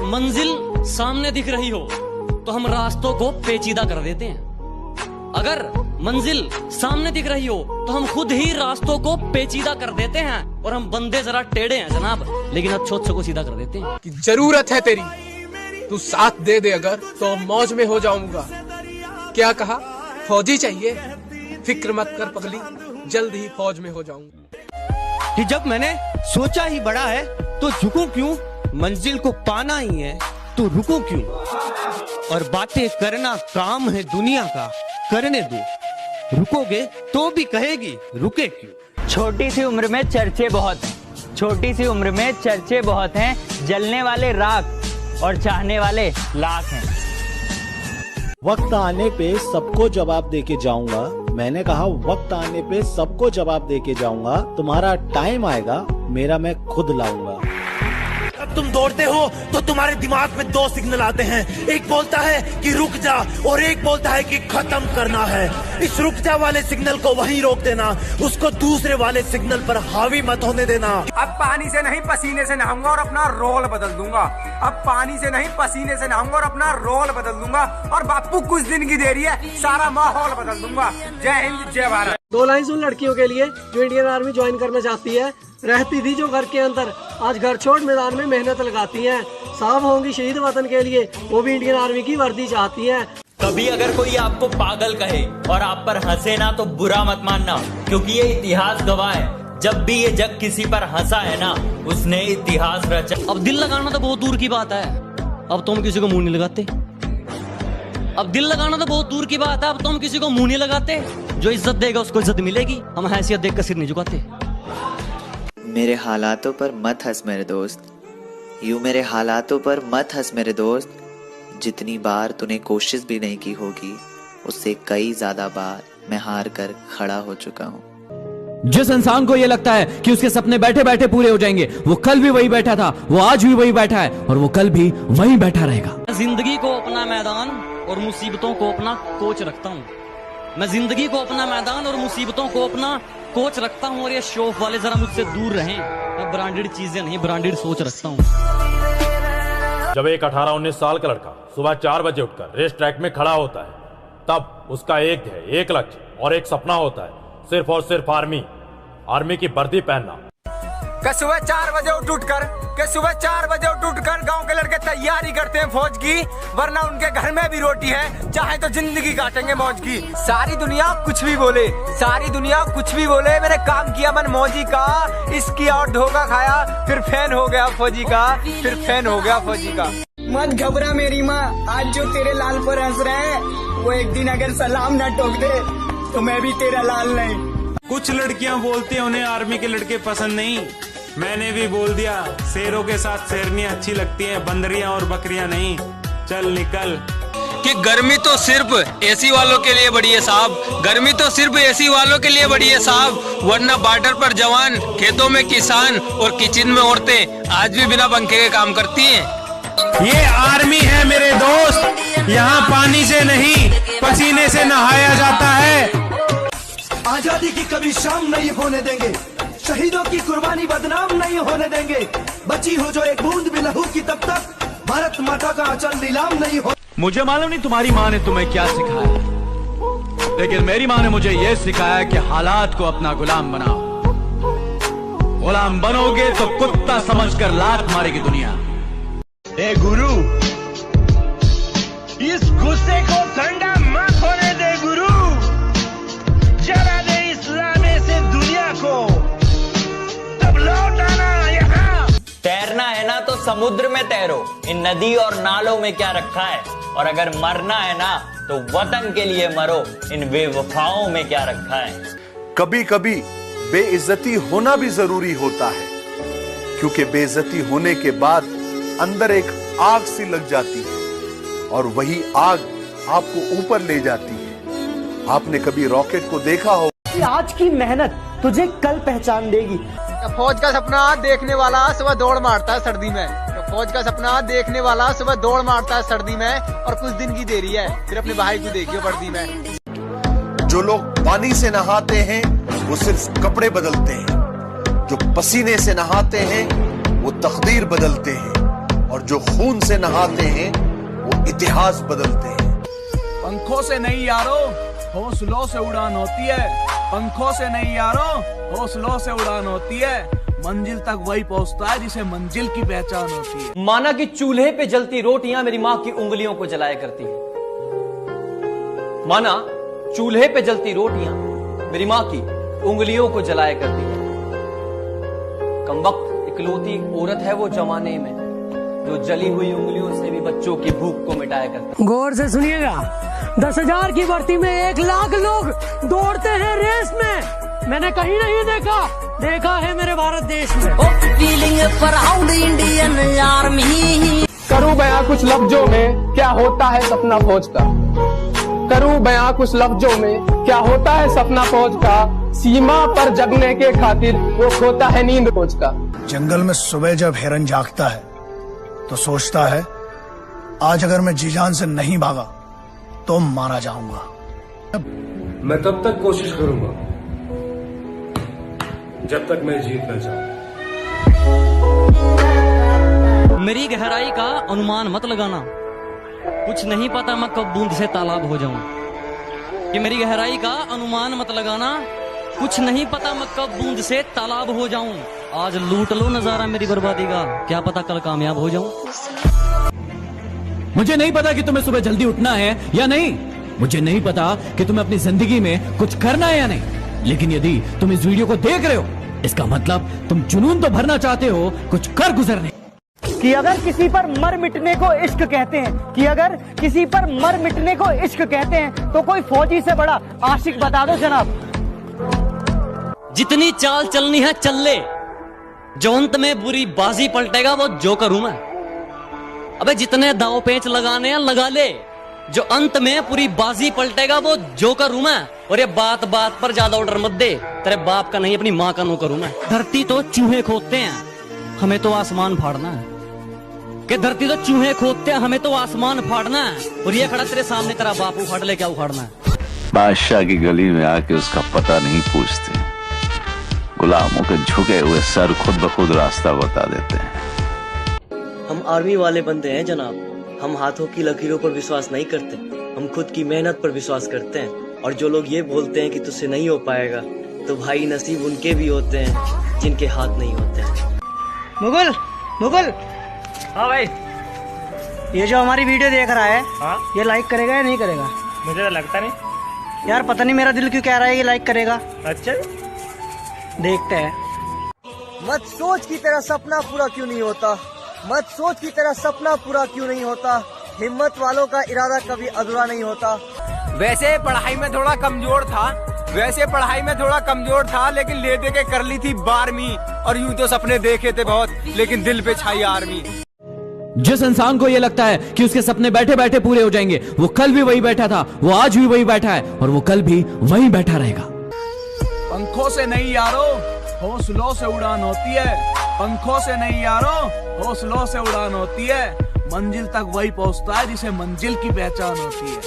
मंजिल सामने दिख रही हो तो हम रास्तों को पेचीदा कर देते हैं। अगर मंजिल सामने दिख रही हो तो हम खुद ही रास्तों को पेचीदा कर देते हैं। और हम बंदे जरा टेढ़े हैं जनाब, लेकिन अच्छों को सीधा कर देते हैं। कि जरूरत है तेरी, तू साथ दे दे अगर तो मौज में हो जाऊंगा। क्या कहा, फौजी चाहिए? फिक्र मत कर पगली, जल्द ही फौज में हो जाऊंगा। कि जब मैंने सोचा ही बड़ा है तो झुकूं क्यों, मंजिल को पाना ही है तो रुको क्यों। और बातें करना काम है दुनिया का, करने दो, रुकोगे तो भी कहेगी रुके क्यों। छोटी सी उम्र में चर्चे बहुत हैं, छोटी सी उम्र में चर्चे बहुत हैं, जलने वाले राख और चाहने वाले लाख हैं। वक्त आने पे सबको जवाब देके जाऊंगा। मैंने कहा वक्त आने पे सबको जवाब देके जाऊंगा। तुम्हारा टाइम आएगा, मेरा मैं खुद लाऊंगा। जब तुम दौड़ते हो तो तुम्हारे दिमाग में दो सिग्नल आते हैं, एक बोलता है कि रुक जा और एक बोलता है कि खत्म करना है। इस रुक जा वाले सिग्नल को वहीं रोक देना, उसको दूसरे वाले सिग्नल पर हावी मत होने देना। अब पानी से नहीं पसीने से नहाऊंगा और अपना रोल बदल दूंगा। अब पानी से नहीं पसीने से नहाऊंगा और अपना रोल बदल दूंगा। और बापू कुछ दिन की देरी है, सारा माहौल बदल दूंगा। जय हिंद, जय भारत। 2 लाइन उन लड़कियों के लिए जो इंडियन आर्मी ज्वाइन करना चाहती है। रहती थी जो घर के अंदर, आज घर छोड़ मैदान में मेहनत लगाती हैं। साफ होंगी शहीद वतन के लिए, वो भी इंडियन आर्मी की वर्दी चाहती हैं। कभी अगर कोई आपको पागल कहे और आप पर हंसे ना तो बुरा मत मानना, क्योंकि ये इतिहास गवाह है, जब भी ये जग किसी पर हंसा है ना, उसने इतिहास रचा। अब दिल लगाना तो बहुत दूर की बात है, अब तो हम किसी को मुंह नहीं लगाते। अब दिल लगाना तो बहुत दूर की बात है, अब तो हम किसी को मुंह नहीं लगाते। जो इज्जत देगा उसको इज्जत मिलेगी, हम हैसियत देख कर सिर नहीं झुकाते। मेरे हालातों पर मत हंस मेरे दोस्त, यूं मेरे हालातों पर मत हंस मेरे दोस्त। जितनी बार तूने कोशिश भी नहीं की होगी, उससे कई ज्यादा बार मैं हार कर खड़ा हो चुका हूँ। जिस इंसान को ये लगता है कि उसके सपने बैठे बैठे पूरे हो जाएंगे, वो कल भी वही बैठा था, वो आज भी वही बैठा है और वो कल भी वही बैठा रहेगा। जिंदगी को अपना मैदान और मुसीबतों को अपना कोच रखता हूँ। मैं जिंदगी को अपना मैदान और मुसीबतों को अपना कोच रखता हूँ। और ये शौक वाले जरा मुझसे दूर रहें, मैं ब्रांडेड चीजें नहीं ब्रांडेड सोच रखता हूँ। जब एक 18-19 साल का लड़का सुबह 4 बजे उठकर रेस ट्रैक में खड़ा होता है, तब उसका एक लक्ष्य और एक सपना होता है, सिर्फ और सिर्फ आर्मी की वर्दी पहनना। सुबह 4 बजे सुबह 4 बजे उठकर गांव के लड़के तैयारी करते हैं फौज की, वरना उनके घर में भी रोटी है, चाहे तो जिंदगी काटेंगे मौज की। सारी दुनिया कुछ भी बोले, सारी दुनिया कुछ भी बोले, मैंने काम किया मन मौजी का, इसकी और धोखा खाया, फिर फैन हो गया फौजी का, फिर फैन हो गया फौजी का। मत घबरा मेरी माँ, आज जो तेरे लाल पर हंस रहे हैं, वो एक दिन अगर सलाम ना ठोक दे तो मैं भी तेरा लाल नहीं। कुछ लड़कियां बोलती हैं उन्हें आर्मी के लड़के पसंद नहीं, मैंने भी बोल दिया शेरों के साथ शेरनियां अच्छी लगती हैं, बंदरियां और बकरियां नहीं। चल निकल। कि गर्मी तो सिर्फ एसी वालों के लिए बड़ी है साहब, गर्मी तो सिर्फ एसी वालों के लिए बड़ी है साहब, वरना बॉर्डर पर जवान, खेतों में किसान और किचन में औरतें आज भी बिना पंखे के काम करती हैं। ये आर्मी है मेरे दोस्त, यहाँ पानी से नहीं पसीने से नहाया जाता है। आजादी की कभी शाम नहीं होने देंगे, शहीदों की कुर्बानी बदनाम नहीं होने देंगे। बची हो जो एक बूंद भी लहू की, तब तक भारत माता का आंचल नीलाम नहीं हो। मुझे मालूम नहीं तुम्हारी माँ ने तुम्हें क्या सिखाया, लेकिन मेरी माँ ने मुझे यह सिखाया कि हालात को अपना गुलाम बनाओ। गुलाम बनोगे तो कुत्ता समझकर लात मारेगी दुनिया। ए गुरु, इस गुस्से को ठंडा मत होने दे गुरु, जरा दे इस लाने से दुनिया को, तब लौट आना यहाँ। तैरना है ना तो समुद्र में तैरो, इन नदी और नालों में क्या रखा है। और अगर मरना है ना तो वतन के लिए मरो, इन बेवफाओं में क्या रखा है। कभी कभी बेइज्जती होना भी जरूरी होता है, क्योंकि बेइज्जती होने के बाद अंदर एक आग सी लग जाती है और वही आग आपको ऊपर ले जाती है। आपने कभी रॉकेट को देखा हो? आज की मेहनत तुझे कल पहचान देगी। फौज का सपना देखने वाला सुबह दौड़ मारता है सर्दी में, फौज का सपना देखने वाला सुबह दौड़ मारता है सर्दी में, और कुछ दिन की देरी है, फिर अपने भाई को देखियो वर्दी में। जो लोग पानी से नहाते हैं वो सिर्फ कपड़े बदलते हैं, जो पसीने से नहाते हैं वो तकदीर बदलते हैं, और और जो खून से नहाते हैं वो इतिहास बदलते हैं। पंखों से नहीं यारो, हौसलों से उड़ान होती है। पंखों से नहीं यारो, हौसलों से उड़ान होती है। मंजिल तक वही पहुंचता है जिसे मंजिल की पहचान होती है। माना कि चूल्हे पे जलती रोटियां मेरी मां की उंगलियों को जलाया करती हैं। माना चूल्हे पे जलती रोटियां मेरी मां की उंगलियों को जलाया करती हैं। कमबख्त इकलौती औरत है वो जमाने में जो जली हुई उंगलियों से भी बच्चों की भूख को मिटाया करती है। गौर से सुनिएगा, 10,000 की भर्ती में 1 लाख लोग दौड़ते हैं रेस में। मैंने कहीं नहीं देखा है मेरे भारत देश में। Feeling proud Indian army. करूं बयां कुछ लफ्जों में क्या होता है सपना फौज का। करूं बयां कुछ लफ्जों में क्या होता है सपना फौज का। सीमा पर जगने के खातिर वो खोता है नींद रोज का। जंगल में सुबह जब हिरन जागता है तो सोचता है आज अगर मैं जी जान से नहीं भागा तो मारा जाऊंगा। मैं तब तक कोशिश करूंगा जब तक मैं जीत न जाऊं। मेरी गहराई का अनुमान मत लगाना, कुछ नहीं पता मैं कब बूंद से तालाब हो जाऊं। कि मेरी गहराई का अनुमान मत लगाना, कुछ नहीं पता मैं कब बूंद से तालाब हो जाऊं। आज लूट लो नजारा मेरी बर्बादी का, क्या पता कल कामयाब हो जाऊं। मुझे नहीं पता कि तुम्हें सुबह जल्दी उठना है या नहीं। मुझे नहीं पता कि तुम्हें अपनी जिंदगी में कुछ करना है या नहीं। लेकिन यदि तुम इस वीडियो को देख रहे हो, इसका मतलब तुम जुनून तो भरना चाहते हो, कुछ कर गुजरने। कि अगर किसी पर मर मिटने को इश्क कहते हैं, कि अगर किसी पर मर मिटने को इश्क कहते हैं, तो कोई फौजी से बड़ा आशिक बता दो जनाब। जितनी चाल चलनी है चल ले, जो अंत में बुरी बाजी पलटेगा वो जोकर हूं मैं। अबे जितने दांव पेंच लगाने हैं लगा ले, जो अंत में पूरी बाजी पलटेगा वो जोकर हूं मैं। और ये बात बात पर ज्यादा ऑर्डर मत दे, तेरे बाप का नहीं अपनी माँ का नौकर हूं मैं। धरती तो चूहे खोदते हैं, हमें तो आसमान फाड़ना है। कि धरती तो चूहे खोदते हैं, हमें तो आसमान फाड़ना है। और ये खड़ा तेरे सामने तेरा बाप उखाड़ ले, क्या उखाड़ना है। बादशाह की गली में आके उसका पता नहीं पूछते, गुलामों के झुके हुए सर खुद ब खुद रास्ता बता देते हैं। हम आर्मी वाले बंदे हैं जनाब, हम हाथों की लकीरों पर विश्वास नहीं करते, हम खुद की मेहनत पर विश्वास करते हैं। और जो लोग ये बोलते हैं कि तुझसे नहीं हो पाएगा, तो भाई नसीब उनके भी होते हैं जिनके हाथ नहीं होते हैं। मुगल हाँ भाई, ये जो हमारी वीडियो देख रहा है, हाँ? ये लाइक करेगा या नहीं करेगा? मुझे तो लगता नहीं यार, पता नहीं मेरा दिल क्यों कह रहा है ये लाइक करेगा। अच्छा, देखते हैं। मत सोच की तेरा सपना पूरा क्यों नहीं होता, मत सोच की तेरा सपना पूरा क्यों नहीं होता। हिम्मत वालों का इरादा कभी अधूरा नहीं होता। वैसे पढ़ाई में थोड़ा कमजोर था, लेकिन ले दे के कर ली थी 12वीं। और यूं तो सपने देखे थे बहुत, लेकिन दिल पे छाई आर्मी। जिस इंसान को ये लगता है कि उसके सपने बैठे बैठे पूरे हो जाएंगे, वो कल भी वही बैठा था, वो आज भी वही बैठा है, और वो कल भी वही बैठा रहेगा। पंखों से नहीं यारो, हौसलों से उड़ान होती है। पंखों से नहीं यारो, हौसलों से उड़ान होती है। मंजिल तक वही पहुंचता है जिसे मंजिल की पहचान होती है।